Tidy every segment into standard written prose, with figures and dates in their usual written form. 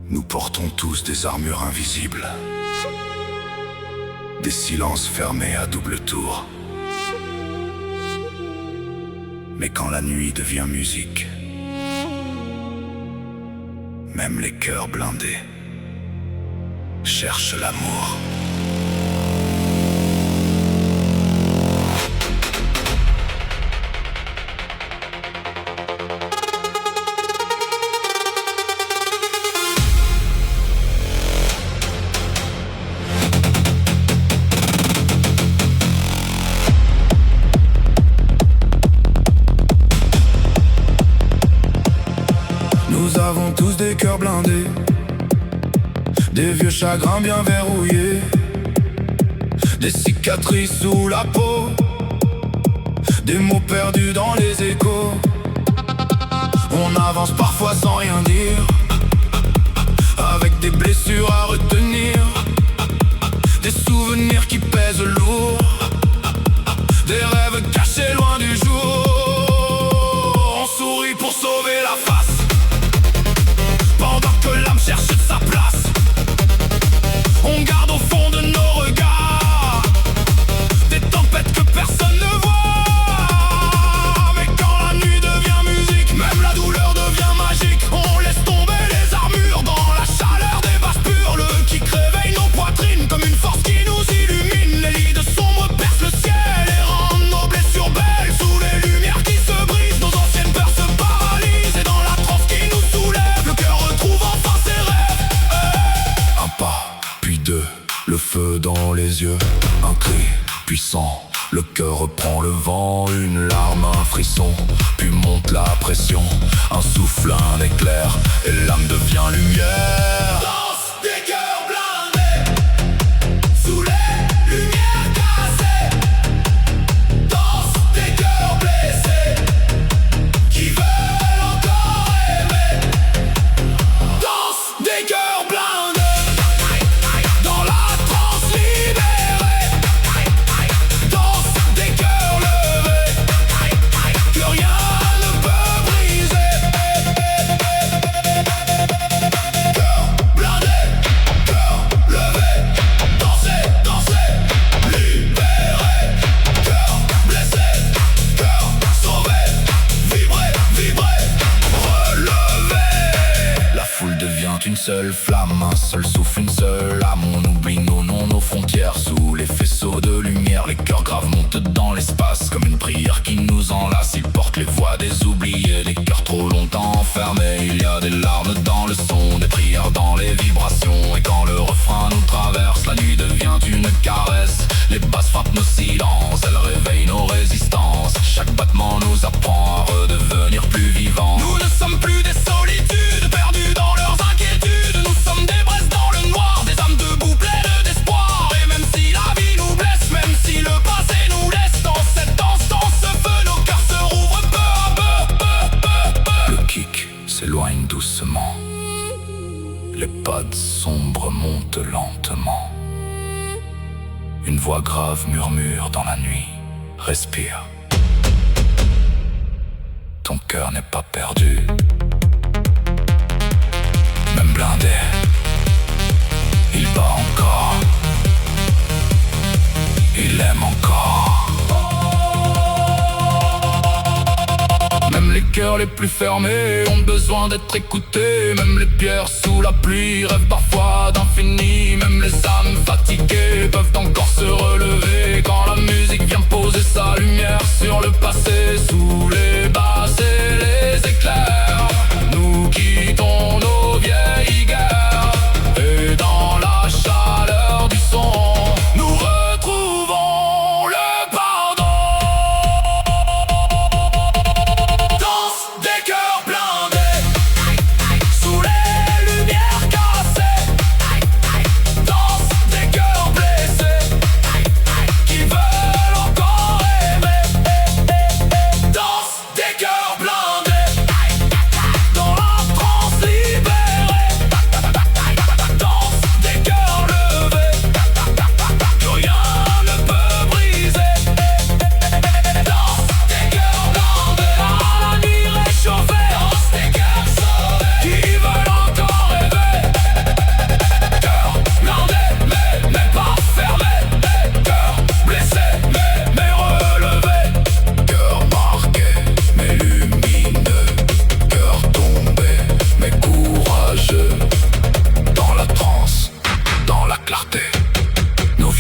Nous portons tous des armures invisibles, des silences fermés à double tour. Mais quand la nuit devient musique, même les cœurs blindés cherchent l'amour. Nous avons tous des cœurs blindés, des vieux chagrins bien verrouillés, des cicatrices sous la peau, des mots perdus dans les échos. On avance parfois sans rien dire, avec des blessures à retenir, des souvenirs qui pèsent lourd, des rêves cachés loin du jour. On sourit pour sauver la face, pendant que l'âme cherche sa place. On garde au fond de nos regards des tempêtes que personne ne voit. Mais quand la nuit devient musique, même la douleur devient magique. On laisse tomber les armures dans la chaleur des vases purs. Le kick réveille nos poitrines comme une force qui nous illumine. Les lits de sombre percent le ciel et rendent nos blessures belles. Sous les lumières qui se brisent, nos anciennes peurs se paralysent. Et dans la transe qui nous soulève, le cœur retrouve enfin ses rêves. Un pas, puis deux, le feu dans les yeux. Un cri puissant, le cœur reprend le vent. Une larme, un frisson, puis monte la pression. Un souffle, un éclair, et l'âme devient lumière. Danse des cœurs blindés, sous les lumières cassées. Danse des cœurs blessés, qui veulent encore aimer. Danse des cœurs blindés, dans la transe libérée. Danse des cœurs levés, que rien ne peut briser. Cœur blindé, cœur levé, danser, danser, libéré. Cœur blessé, cœur sauvé, vibrer, vibrer, relever. La foule devient une seule flamme, un seul souffle, une seule âme. On oublie nos noms, nos frontières, sous les faisceaux de lumière. Les cœurs graves montent dans l'espace comme une prière qui nous enlace. Ils portent les voix des oubliés, des cœurs trop longtemps enfermés. Il y a des larmes dans le son, des prières dans les vibrations. Et quand le refrain nous traverse, la nuit devient une caresse. Les basses frappent nos silences, elles réveillent nos résistances. Chaque battement nous apprend à redevenir plus vivants. Nous ne sommes plus des solitudes, perdus dans leurs inquiétudes. Nous sommes des braises dans le noir, des âmes debout pleines d'espoir. Et même si la vie nous blesse, même si le passé nous laisse, dans cette danse, dans ce feu, nos cœurs se rouvrent peu à peu. Le kick s'éloigne doucement, les pads sombres montent lentement. Une voix grave murmure dans la nuit, respire. Ton cœur n'est pas perdu, même blindé, il bat encore, il aime encore. Même les cœurs les plus fermés ont besoin d'être écoutés. Même les pierres sous la pluie rêvent parfois d'infini. Même les âmes fatiguées peuvent encore se relever quand la musique vient poser sa lumière sur le passé. Sous les basses et les éclairs, nous quittons nos vieilles guerres. Et dans la chaleur du son, nous retrouvons le pardon. Danse des cœurs blindés, sous les lumières cassées. Danse des cœurs blessés, qui veulent encore aimer. Danse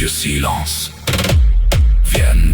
vieux silence viennent